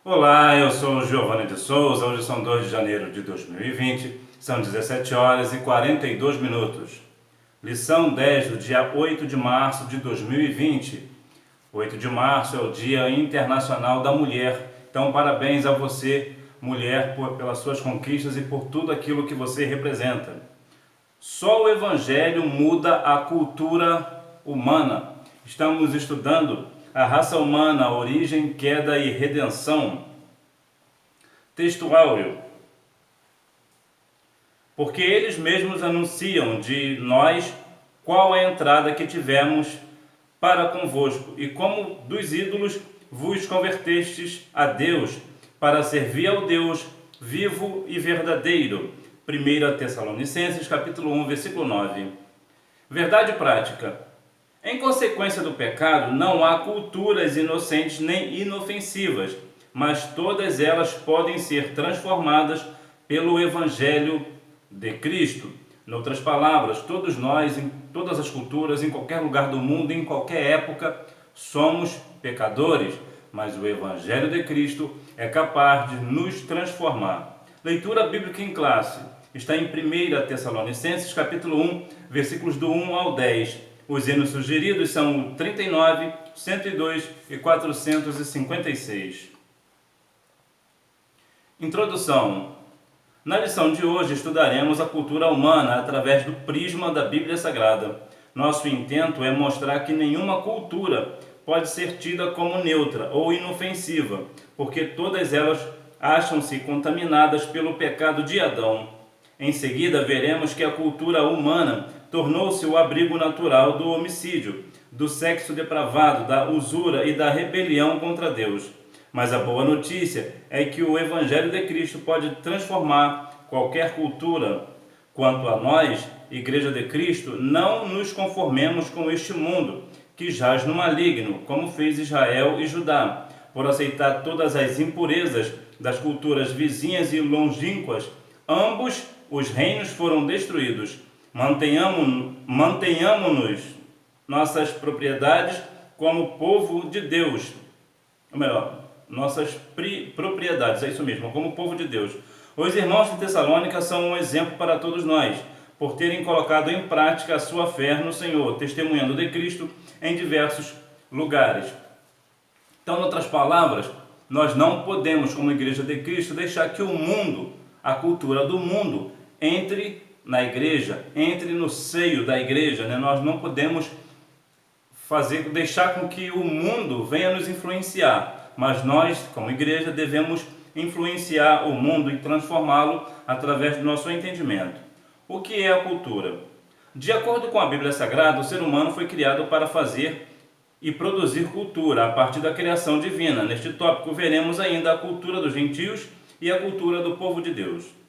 Olá, eu sou o Giovanni de Souza. Hoje são 2 de janeiro de 2020, são 17 horas e 42 minutos. Lição 10 do dia 8 de março de 2020. 8 de março é o Dia Internacional da Mulher. Então, parabéns a você, mulher, pelas suas conquistas e por tudo aquilo que você representa. Só o Evangelho muda a cultura humana. Estamos estudando a raça humana, a origem, queda e redenção. Texto áureo. Porque eles mesmos anunciam de nós qual é a entrada que tivemos para convosco, e como dos ídolos vos convertestes a Deus, para servir ao Deus vivo e verdadeiro. 1 Tessalonicenses, capítulo 1, versículo 9. Verdade prática. Em consequência do pecado, não há culturas inocentes nem inofensivas, mas todas elas podem ser transformadas pelo Evangelho de Cristo. Em outras palavras, todos nós, em todas as culturas, em qualquer lugar do mundo, em qualquer época, somos pecadores, mas o Evangelho de Cristo é capaz de nos transformar. Leitura bíblica em classe. Está em 1 Tessalonicenses, capítulo 1, versículos do 1 ao 10. Os hinos sugeridos são 39, 102 e 456. Introdução. Na lição de hoje estudaremos a cultura humana através do prisma da Bíblia Sagrada. Nosso intento é mostrar que nenhuma cultura pode ser tida como neutra ou inofensiva, porque todas elas acham-se contaminadas pelo pecado de Adão. Em seguida, veremos que a cultura humana tornou-se o abrigo natural do homicídio, do sexo depravado, da usura e da rebelião contra Deus. Mas a boa notícia é que o Evangelho de Cristo pode transformar qualquer cultura. Quanto a nós, Igreja de Cristo, não nos conformemos com este mundo, que jaz no maligno, como fez Israel e Judá, por aceitar todas as impurezas das culturas vizinhas e longínquas. Ambos os reinos foram destruídos. Mantenhamo-nos nossas propriedades como povo de Deus. Ou melhor, nossas propriedades, é isso mesmo, como povo de Deus. Os irmãos de Tessalônica são um exemplo para todos nós, por terem colocado em prática a sua fé no Senhor, testemunhando de Cristo em diversos lugares. Então, em outras palavras, nós não podemos, como Igreja de Cristo, deixar que o mundo, a cultura do mundo, entre na igreja, entre no seio da igreja, né? Nós não podemos deixar com que o mundo venha nos influenciar, mas nós, como igreja, devemos influenciar o mundo e transformá-lo através do nosso entendimento. O que é a cultura? De acordo com a Bíblia Sagrada, o ser humano foi criado para fazer e produzir cultura a partir da criação divina. Neste tópico veremos ainda a cultura dos gentios e a cultura do povo de Deus.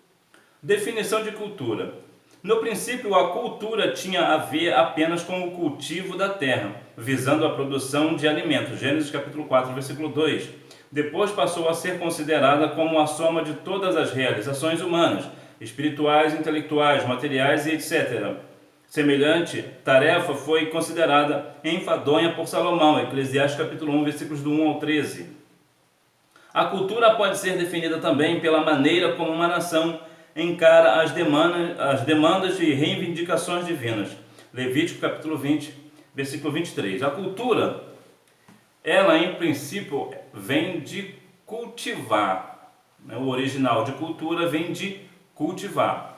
Definição de cultura. No princípio, a cultura tinha a ver apenas com o cultivo da terra, visando a produção de alimentos. Gênesis capítulo 4, versículo 2. Depois passou a ser considerada como a soma de todas as realizações humanas, espirituais, intelectuais, materiais e etc. Semelhante tarefa foi considerada enfadonha por Salomão, Eclesiastes capítulo 1, versículos do 1 ao 13. A cultura pode ser definida também pela maneira como uma nação encara as demandas e reivindicações divinas. Levítico capítulo 20, versículo 23. A cultura, ela em princípio vem de cultivar. O original de cultura vem de cultivar.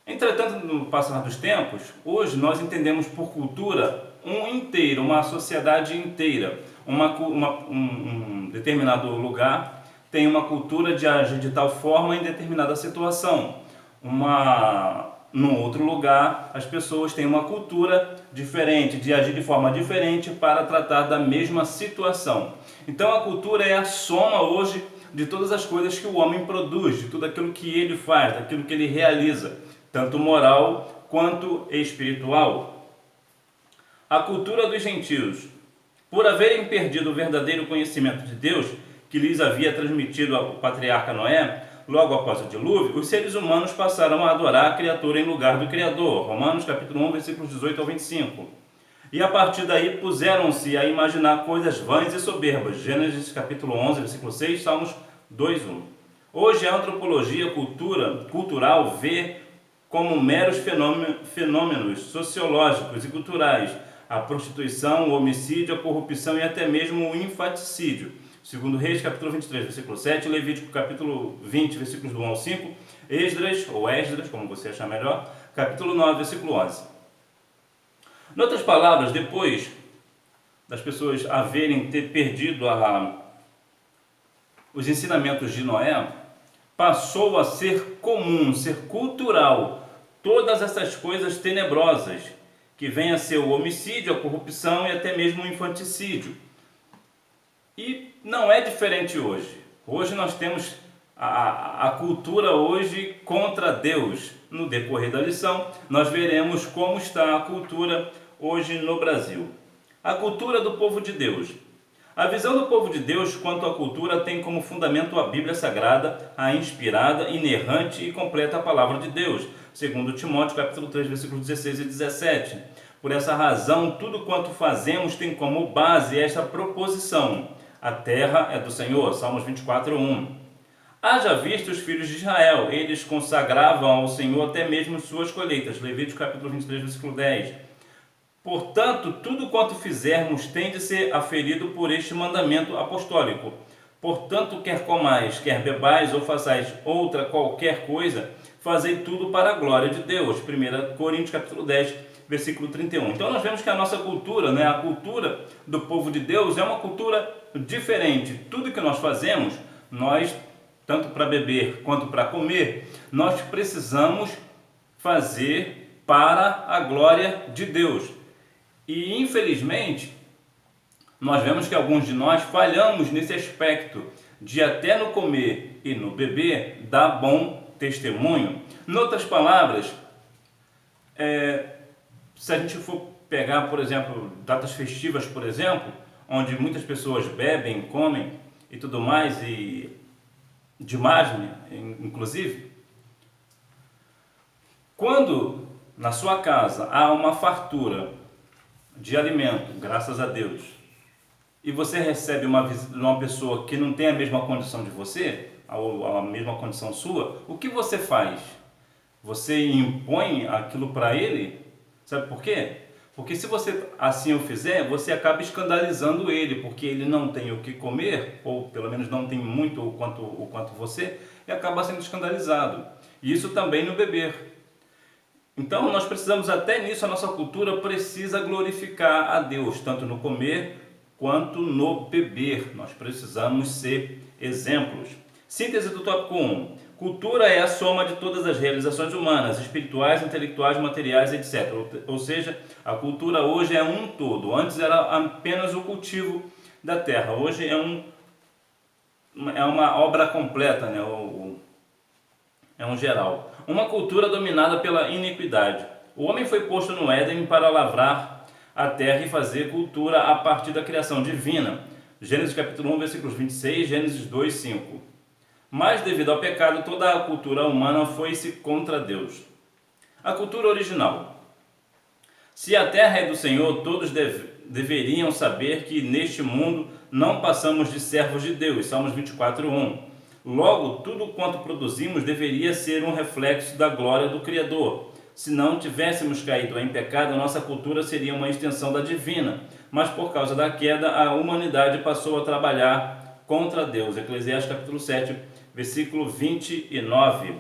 Entretanto, no passar dos tempos, hoje nós entendemos por cultura uma sociedade inteira. Um determinado lugar tem uma cultura de agir de tal forma em determinada situação. No outro lugar, as pessoas têm uma cultura diferente, de agir de forma diferente para tratar da mesma situação. Então a cultura é a soma hoje de todas as coisas que o homem produz, de tudo aquilo que ele faz, daquilo que ele realiza, tanto moral quanto espiritual. A cultura dos gentios. Por haverem perdido o verdadeiro conhecimento de Deus, que lhes havia transmitido o patriarca Noé, logo após o dilúvio, os seres humanos passaram a adorar a criatura em lugar do Criador. Romanos capítulo 1, versículos 18 ao 25. E a partir daí puseram-se a imaginar coisas vãs e soberbas. Gênesis capítulo 11, versículo 6, Salmos 2:1. Hoje a antropologia cultural vê como meros fenômenos sociológicos e culturais a prostituição, o homicídio, a corrupção e até mesmo o infanticídio. Segundo Reis, capítulo 23, versículo 7, Levítico, capítulo 20, versículos do 1 ao 5, Esdras, ou Esdras, como você achar melhor, capítulo 9, versículo 11. Em outras palavras, depois das pessoas haverem perdido os ensinamentos de Noé, passou a ser comum, ser cultural, todas essas coisas tenebrosas, que vem a ser o homicídio, a corrupção e até mesmo o infanticídio. E não é diferente hoje. Hoje nós temos a cultura hoje contra Deus. No decorrer da lição, nós veremos como está a cultura hoje no Brasil. A cultura do povo de Deus. A visão do povo de Deus quanto à cultura tem como fundamento a Bíblia Sagrada, a inspirada, inerrante e completa palavra de Deus, segundo Timóteo capítulo 3, versículos 16 e 17. Por essa razão, tudo quanto fazemos tem como base esta proposição: a terra é do Senhor, Salmos 24:1. Haja visto os filhos de Israel, eles consagravam ao Senhor até mesmo suas colheitas, Levítico capítulo 23, versículo 10. Portanto, tudo quanto fizermos tem de ser aferido por este mandamento apostólico. Portanto, quer comais, quer bebais ou façais outra qualquer coisa, fazei tudo para a glória de Deus. 1 Coríntios capítulo 10, versículo 31. Então nós vemos que a nossa cultura, a cultura do povo de Deus é uma cultura diferente. Tudo que nós fazemos, nós, tanto para beber quanto para comer, nós precisamos fazer para a glória de Deus. E infelizmente, nós vemos que alguns de nós falhamos nesse aspecto de até no comer e no beber dar bom testemunho. Em outras palavras, se a gente for pegar, por exemplo, datas festivas, por exemplo, onde muitas pessoas bebem, comem e tudo mais, e demais, inclusive, quando na sua casa há uma fartura de alimento, graças a Deus, e você recebe uma visita de uma pessoa que não tem a mesma condição de você, a mesma condição sua, o que você faz? Você impõe aquilo para ele? Sabe por quê? Porque se você assim o fizer, você acaba escandalizando ele, porque ele não tem o que comer, ou pelo menos não tem muito o quanto você, e acaba sendo escandalizado. E isso também no beber. Então nós precisamos, até nisso, a nossa cultura precisa glorificar a Deus, tanto no comer quanto no beber. Nós precisamos ser exemplos. Síntese do tópico 1. Cultura é a soma de todas as realizações humanas, espirituais, intelectuais, materiais, etc. Ou seja, a cultura hoje é um todo. Antes era apenas o cultivo da terra. Hoje é uma obra completa, é um geral. Uma cultura dominada pela iniquidade. O homem foi posto no Éden para lavrar a terra e fazer cultura a partir da criação divina. Gênesis capítulo 1, versículos 26, Gênesis 2, 5. Mas devido ao pecado, toda a cultura humana foi-se contra Deus. A cultura original. Se a terra é do Senhor, todos deveriam saber que neste mundo não passamos de servos de Deus. Salmos 24:1. Logo, tudo quanto produzimos deveria ser um reflexo da glória do Criador. Se não tivéssemos caído em pecado, a nossa cultura seria uma extensão da divina. Mas por causa da queda, a humanidade passou a trabalhar contra Deus. Eclesiastes capítulo 7, versículo 29.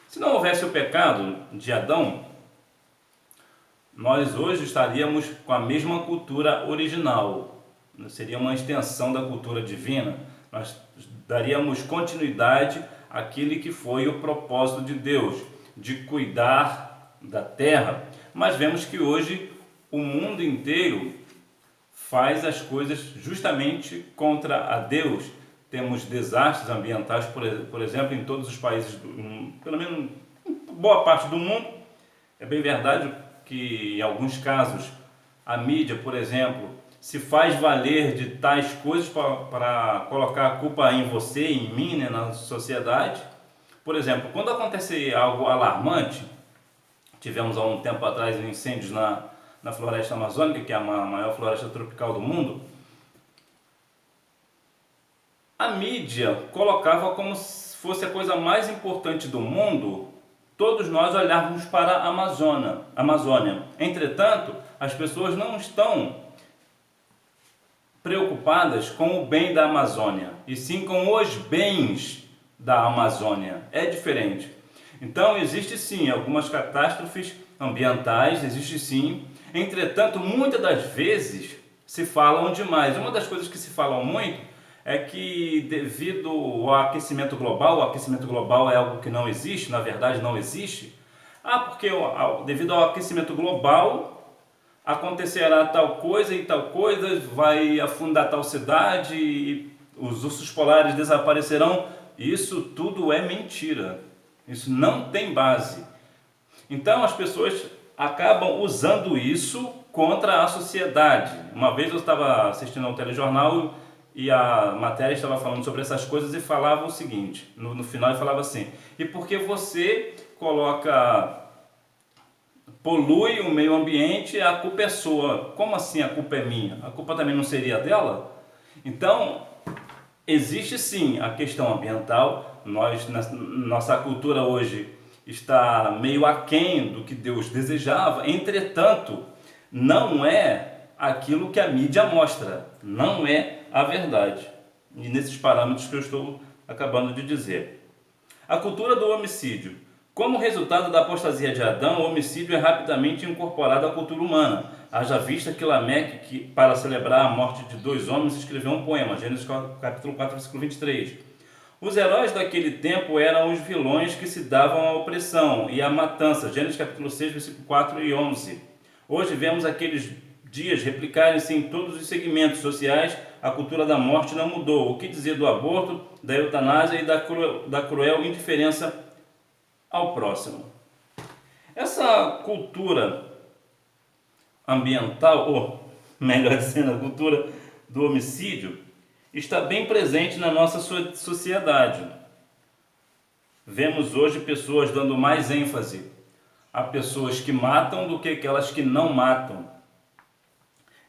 Se não houvesse o pecado de Adão, nós hoje estaríamos com a mesma cultura original. Seria uma extensão da cultura divina. Nós daríamos continuidade àquele que foi o propósito de Deus, de cuidar da terra. Mas vemos que hoje o mundo inteiro faz as coisas justamente contra a Deus. Temos desastres ambientais, por exemplo, em todos os países, pelo menos em boa parte do mundo. É bem verdade que em alguns casos a mídia, por exemplo, se faz valer de tais coisas para colocar a culpa em você, em mim, na sociedade. Por exemplo, quando acontece algo alarmante, tivemos há um tempo atrás incêndios na floresta amazônica, que é a maior floresta tropical do mundo, a mídia colocava como se fosse a coisa mais importante do mundo todos nós olharmos para a Amazônia. Entretanto, as pessoas não estão preocupadas com o bem da Amazônia, e sim com os bens da Amazônia. É diferente. Então, existe sim algumas catástrofes ambientais, existe sim. Entretanto, muitas das vezes se falam demais. Uma das coisas que se falam muito é que devido ao aquecimento global, o aquecimento global é algo que não existe, na verdade não existe. Porque devido ao aquecimento global acontecerá tal coisa e tal coisa, vai afundar tal cidade e os ursos polares desaparecerão. Isso tudo é mentira. Isso não tem base. Então as pessoas acabam usando isso contra a sociedade. Uma vez eu estava assistindo ao telejornal e a matéria estava falando sobre essas coisas e falava o seguinte, no final ele falava assim: e por que você polui o meio ambiente, a culpa é sua? Como assim a culpa é minha? A culpa também não seria dela? Então, existe sim a questão ambiental. Nossa cultura hoje está meio aquém do que Deus desejava, entretanto, não é aquilo que a mídia mostra, não é a verdade. E nesses parâmetros que eu estou acabando de dizer. A cultura do homicídio. Como resultado da apostasia de Adão, o homicídio é rapidamente incorporado à cultura humana. Haja vista que Lameque, que, para celebrar a morte de 2 homens, escreveu um poema, Gênesis capítulo 4, versículo 23. Os heróis daquele tempo eram os vilões que se davam à opressão e à matança, Gênesis capítulo 6, versículo 4 e 11. Hoje vemos aqueles dias replicarem-se em todos os segmentos sociais. A cultura da morte não mudou. O que dizer do aborto, da eutanásia e da cruel indiferença ao próximo? Essa cultura ambiental, ou melhor dizendo, a cultura do homicídio, está bem presente na nossa sociedade. Vemos hoje pessoas dando mais ênfase a pessoas que matam do que aquelas que não matam.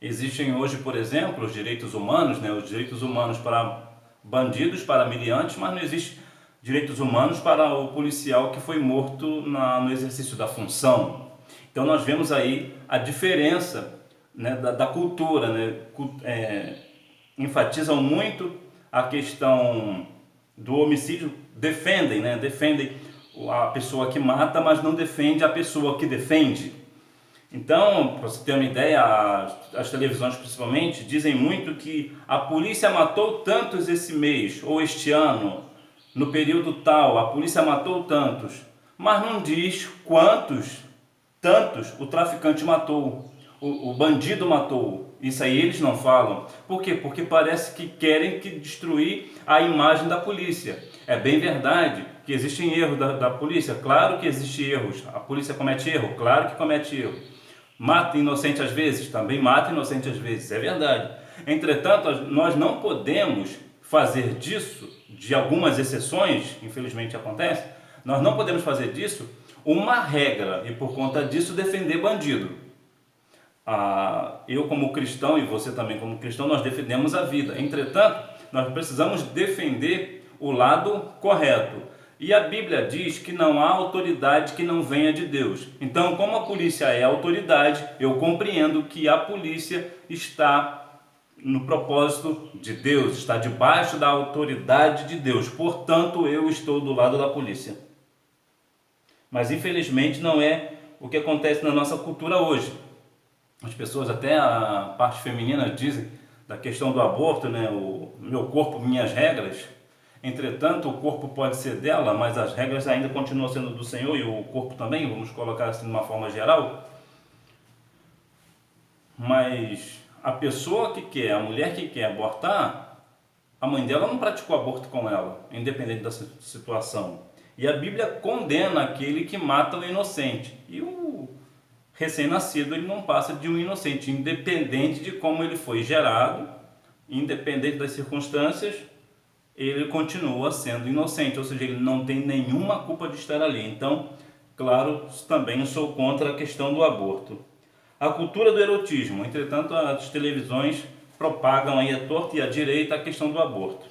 Existem hoje, por exemplo, os direitos humanos, os direitos humanos para bandidos, para miliantes, mas não existe direitos humanos para o policial que foi morto no exercício da função. Então nós vemos aí a diferença da cultura, enfatizam muito a questão do homicídio, defendem a pessoa que mata, mas não defende a pessoa que defende. Então, para você ter uma ideia, as televisões principalmente dizem muito que a polícia matou tantos esse mês, ou este ano, no período tal, a polícia matou tantos, mas não diz tantos o traficante matou, o bandido matou. Isso aí eles não falam. Por quê? Porque parece que querem destruir a imagem da polícia. É bem verdade que existem erros da polícia, claro que existem erros. A polícia comete erro, claro que comete erro. Mata inocente às vezes, também mata inocente às vezes, é verdade. Entretanto, nós não podemos fazer disso, de algumas exceções, infelizmente acontece, nós não podemos fazer disso uma regra e por conta disso defender bandido. Eu como cristão e você também como cristão, nós defendemos a vida. Entretanto, nós precisamos defender o lado correto. E a Bíblia diz que não há autoridade que não venha de Deus. Então, como a polícia é autoridade, eu compreendo que a polícia está no propósito de Deus, está debaixo da autoridade de Deus. Portanto, eu estou do lado da polícia. Mas, infelizmente, não é o que acontece na nossa cultura hoje. As pessoas, até a parte feminina, dizem da questão do aborto, o meu corpo, minhas regras. Entretanto, o corpo pode ser dela, mas as regras ainda continuam sendo do Senhor e o corpo também, vamos colocar assim de uma forma geral. Mas a pessoa que quer, a mulher que quer abortar, a mãe dela não praticou aborto com ela, independente da situação. E a Bíblia condena aquele que mata o inocente. E o recém-nascido ele não passa de um inocente, independente de como ele foi gerado, independente das circunstâncias, ele continua sendo inocente, ou seja, ele não tem nenhuma culpa de estar ali. Então, claro, também sou contra a questão do aborto. A cultura do erotismo. Entretanto, as televisões propagam aí à torta e à direita a questão do aborto.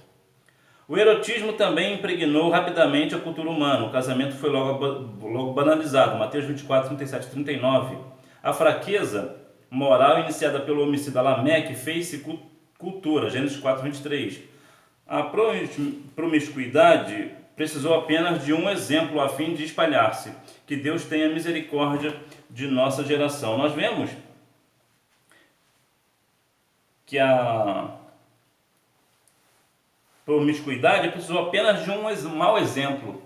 O erotismo também impregnou rapidamente a cultura humana. O casamento foi logo banalizado. Mateus 24, 37 e 39. A fraqueza moral iniciada pelo homicida Lameque fez-se cultura. Gênesis 4, 23. A promiscuidade precisou apenas de um exemplo a fim de espalhar-se. Que Deus tenha misericórdia de nossa geração. Nós vemos que a promiscuidade precisou apenas de um mau exemplo,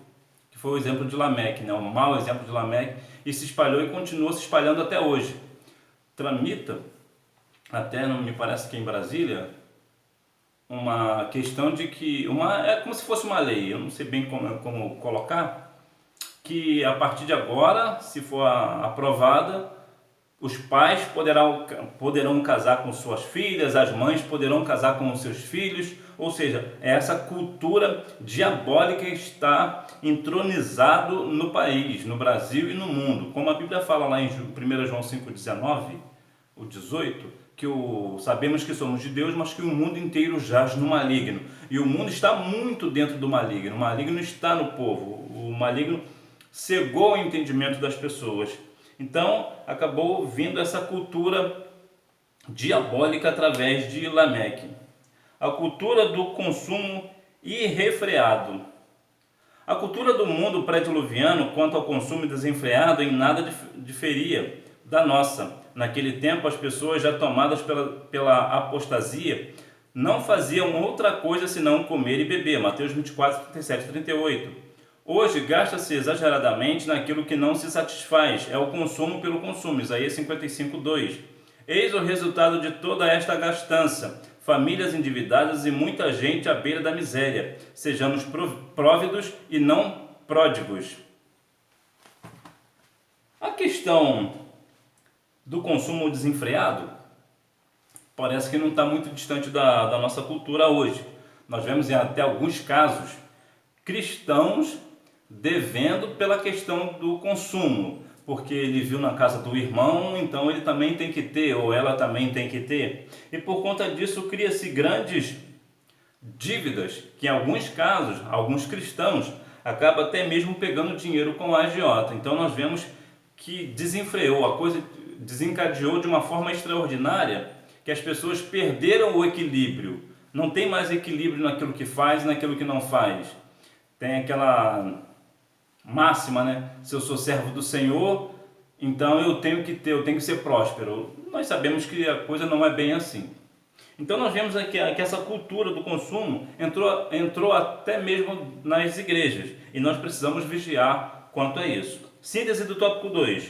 que foi o exemplo de Lameque, né? Um mau exemplo de Lameque, e se espalhou e continua se espalhando até hoje. Tramita, até não me parece que em Brasília, uma questão de que, é como se fosse uma lei, eu não sei bem como colocar, que a partir de agora, se for aprovada, os pais poderão casar com suas filhas, as mães poderão casar com os seus filhos, ou seja, essa cultura diabólica está entronizado no país, no Brasil e no mundo. Como a Bíblia fala lá em 1 João 5,19, o 18, que sabemos que somos de Deus, mas que o mundo inteiro jaz no maligno. E o mundo está muito dentro do maligno. O maligno está no povo. O maligno cegou o entendimento das pessoas. Então, acabou vindo essa cultura diabólica através de Lameque. A cultura do consumo irrefreado. A cultura do mundo pré-diluviano quanto ao consumo desenfreado em nada diferia da nossa. Naquele tempo, as pessoas já tomadas pela apostasia não faziam outra coisa senão comer e beber. Mateus 24, 37 e 38. Hoje, gasta-se exageradamente naquilo que não se satisfaz, é o consumo pelo consumo, Isaías 55, 2. Eis o resultado de toda esta gastança, famílias endividadas e muita gente à beira da miséria. Sejamos próvidos e não pródigos. A questão do consumo desenfreado parece que não está muito distante da nossa cultura hoje. Nós vemos até alguns casos cristãos devendo pela questão do consumo, porque ele viu na casa do irmão, então ele também tem que ter, ou ela também tem que ter. E por conta disso cria-se grandes dívidas, que em alguns casos, alguns cristãos, acabam até mesmo pegando dinheiro com a agiota. Então nós vemos que desenfreou, a coisa desencadeou de uma forma extraordinária, que as pessoas perderam o equilíbrio. Não tem mais equilíbrio naquilo que faz e naquilo que não faz. Tem aquela máxima, né? Se eu sou servo do Senhor, então eu tenho que ser próspero. Nós sabemos que a coisa não é bem assim. Então nós vemos aqui que essa cultura do consumo entrou até mesmo nas igrejas, e nós precisamos vigiar quanto a isso. Síntese do tópico 2.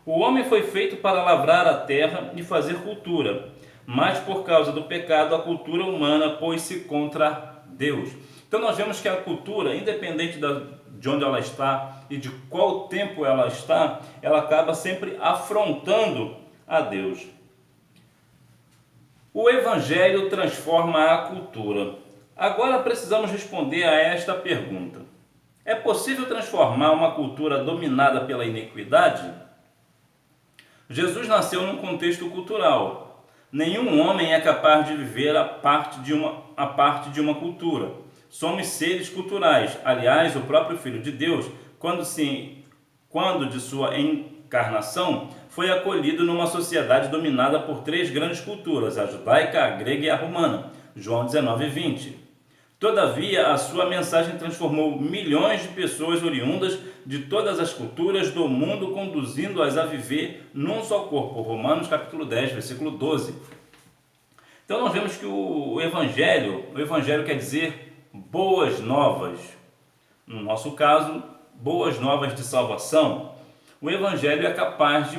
O homem foi feito para lavrar a terra e fazer cultura, mas por causa do pecado a cultura humana pôs-se contra Deus. Então nós vemos que a cultura, independente de onde ela está e de qual tempo ela está, ela acaba sempre afrontando a Deus. O Evangelho transforma a cultura. Agora precisamos responder a esta pergunta. É possível transformar uma cultura dominada pela iniquidade? Jesus nasceu num contexto cultural. Nenhum homem é capaz de viver a parte de uma cultura. Somos seres culturais. Aliás, o próprio Filho de Deus, quando de sua encarnação, foi acolhido numa sociedade dominada por 3 grandes culturas, a judaica, a grega e a romana. João 19, 20. Todavia, a sua mensagem transformou milhões de pessoas oriundas de todas as culturas do mundo, conduzindo-as a viver num só corpo. Romanos capítulo 10, versículo 12. Então nós vemos que o Evangelho quer dizer boas novas. No nosso caso, boas novas de salvação. O Evangelho é capaz de,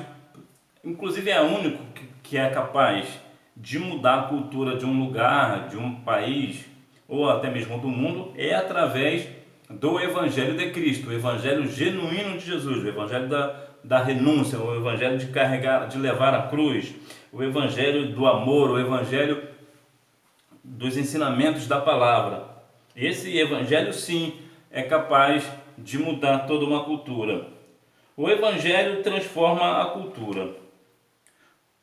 inclusive é o único que é capaz de mudar a cultura de um lugar, de um país, ou até mesmo do mundo, é através do Evangelho de Cristo, o Evangelho genuíno de Jesus, o Evangelho da renúncia, o Evangelho de levar a cruz, o Evangelho do amor, o Evangelho dos ensinamentos da palavra. Esse Evangelho, sim, é capaz de mudar toda uma cultura. O Evangelho transforma a cultura.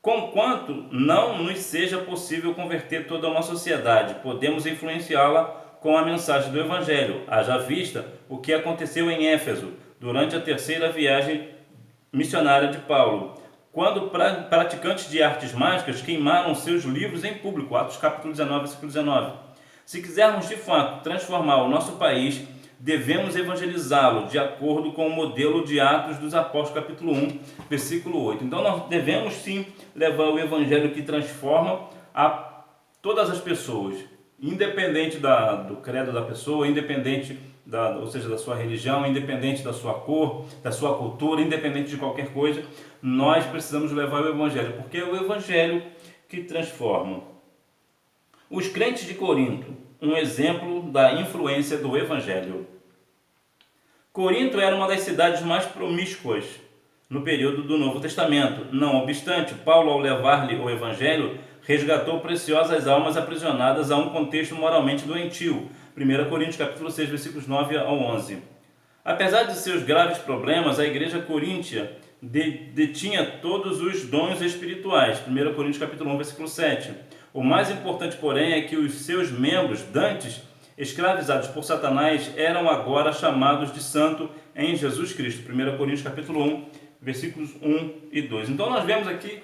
Conquanto não nos seja possível converter toda uma sociedade, podemos influenciá-la com a mensagem do Evangelho, haja vista o que aconteceu em Éfeso, durante a terceira viagem missionária de Paulo, quando praticantes de artes mágicas queimaram seus livros em público, Atos capítulo 19, versículo 19. Se quisermos de fato transformar o nosso país, devemos evangelizá-lo de acordo com o modelo de Atos dos Apóstolos capítulo 1, versículo 8. Então nós devemos sim levar o evangelho que transforma a todas as pessoas, independente do credo da pessoa, independente ou seja, da sua religião, independente da sua cor, da sua cultura, independente de qualquer coisa, nós precisamos levar o evangelho, porque é o evangelho que transforma. Os crentes de Corinto, um exemplo da influência do evangelho. Corinto era uma das cidades mais promíscuas no período do Novo Testamento. Não obstante, Paulo, ao levar-lhe o evangelho, resgatou preciosas almas aprisionadas a um contexto moralmente doentio. 1 Coríntios capítulo 6, versículos 9 ao 11. Apesar de seus graves problemas, a igreja coríntia detinha todos os dons espirituais. 1 Coríntios capítulo 1, versículo 7. O mais importante, porém, é que os seus membros, dantes escravizados por Satanás, eram agora chamados de santo em Jesus Cristo. 1 Coríntios capítulo 1, versículos 1 e 2. Então nós vemos aqui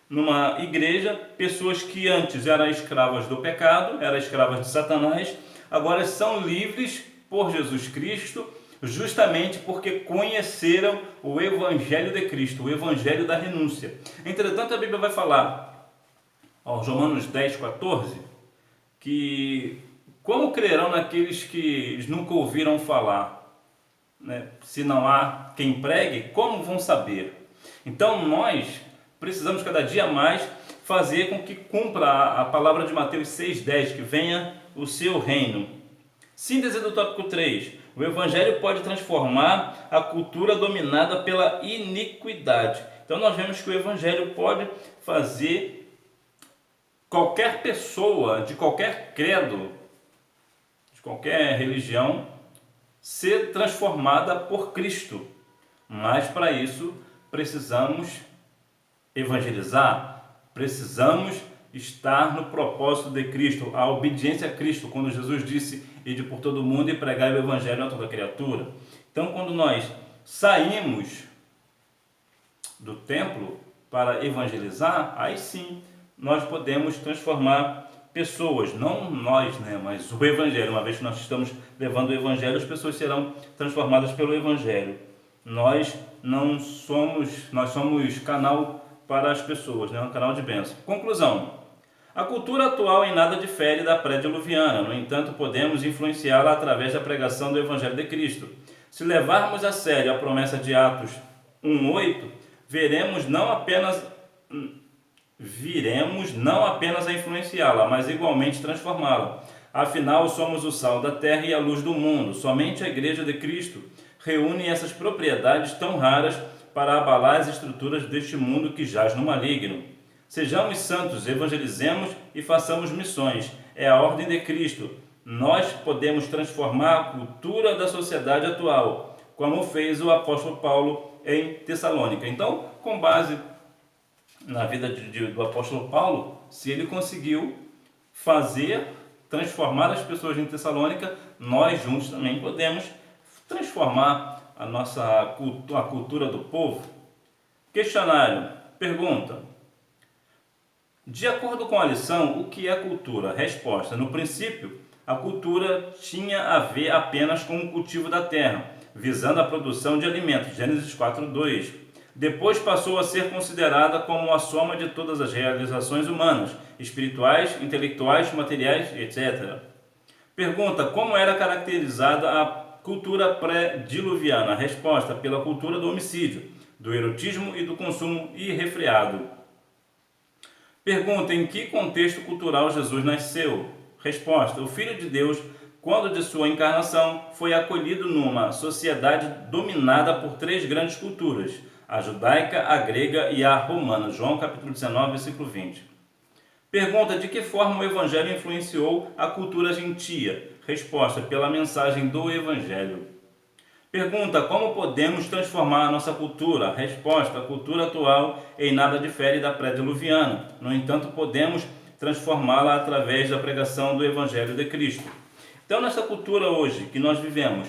numa igreja pessoas que antes eram escravas do pecado, eram escravas de Satanás, agora são livres por Jesus Cristo, justamente porque conheceram o Evangelho de Cristo, o Evangelho da renúncia. Entretanto, a Bíblia vai falar, Romanos 10, 14, que como crerão naqueles que nunca ouviram falar? Né? Se não há quem pregue, como vão saber? Então nós precisamos cada dia mais fazer com que cumpra a palavra de Mateus 6,10, que venha o seu reino. Síntese do tópico 3. O Evangelho pode transformar a cultura dominada pela iniquidade. Então nós vemos que o Evangelho pode fazer qualquer pessoa, de qualquer credo, de qualquer religião, ser transformada por Cristo. Mas para isso precisamos evangelizar, precisamos estar no propósito de Cristo, a obediência a Cristo, quando Jesus disse: ide por todo mundo e pregai o evangelho a toda criatura. Então, quando nós saímos do templo para evangelizar, aí sim nós podemos transformar pessoas, não nós, né, mas o evangelho. Uma vez que nós estamos levando o evangelho, as pessoas serão transformadas pelo evangelho. Nós somos canal para as pessoas, né? Um canal de bênção. Conclusão. A cultura atual em nada difere da pré-diluviana, no entanto, podemos influenciá-la através da pregação do Evangelho de Cristo. Se levarmos a sério a promessa de Atos 1:8, viremos não apenas a influenciá-la, mas igualmente transformá-la. Afinal, somos o sal da terra e a luz do mundo. Somente a Igreja de Cristo reúne essas propriedades tão raras para abalar as estruturas deste mundo que jaz no maligno. Sejamos santos, evangelizemos e façamos missões. É a ordem de Cristo. Nós podemos transformar a cultura da sociedade atual, como fez o apóstolo Paulo em Tessalônica. Então, com base na vida do apóstolo Paulo, se ele conseguiu transformar as pessoas em Tessalônica, nós juntos também podemos transformar a cultura do povo. Questionário. Pergunta. De acordo com a lição, o que é cultura? Resposta. No princípio, a cultura tinha a ver apenas com o cultivo da terra, visando a produção de alimentos. Gênesis 4:2. Depois passou a ser considerada como a soma de todas as realizações humanas, espirituais, intelectuais, materiais, etc. Pergunta. Como era caracterizada a cultura pré-diluviana? Resposta: pela cultura do homicídio, do erotismo e do consumo irrefreado. Pergunta: em que contexto cultural Jesus nasceu? Resposta: o Filho de Deus, quando de sua encarnação, foi acolhido numa sociedade dominada por três grandes culturas: a judaica, a grega e a romana. João capítulo 19, versículo 20. Pergunta: de que forma o Evangelho influenciou a cultura gentia? Resposta: pela mensagem do Evangelho. Pergunta: como podemos transformar a nossa cultura? Resposta: a cultura atual em nada difere da pré-diluviana. No entanto, podemos transformá-la através da pregação do Evangelho de Cristo. Então, nessa cultura hoje que nós vivemos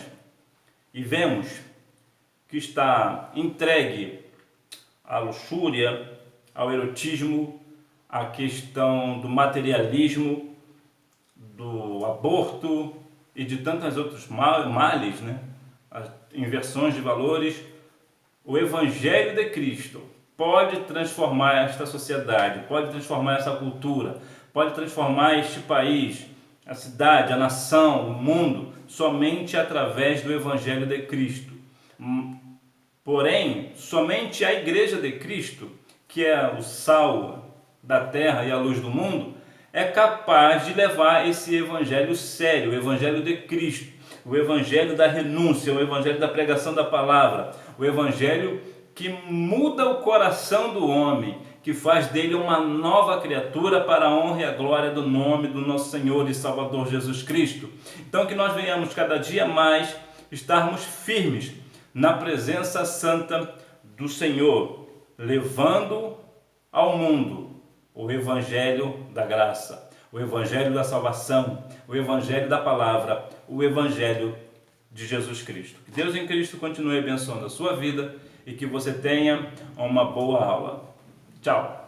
e vemos que está entregue à luxúria, ao erotismo, à questão do materialismo, do aborto e de tantos outros males, né? As inversões de valores, o Evangelho de Cristo pode transformar esta sociedade, pode transformar essa cultura, pode transformar este país, a cidade, a nação, o mundo, somente através do Evangelho de Cristo. Porém, somente a Igreja de Cristo, que é o sal da terra e a luz do mundo, é capaz de levar esse Evangelho sério, o Evangelho de Cristo, o Evangelho da renúncia, o Evangelho da pregação da palavra, o Evangelho que muda o coração do homem, que faz dele uma nova criatura para a honra e a glória do nome do nosso Senhor e Salvador Jesus Cristo. Então que nós venhamos cada dia mais estarmos firmes na presença santa do Senhor, levando ao mundo o Evangelho da graça, o Evangelho da salvação, o Evangelho da palavra, o Evangelho de Jesus Cristo. Que Deus em Cristo continue abençoando a sua vida e que você tenha uma boa aula. Tchau!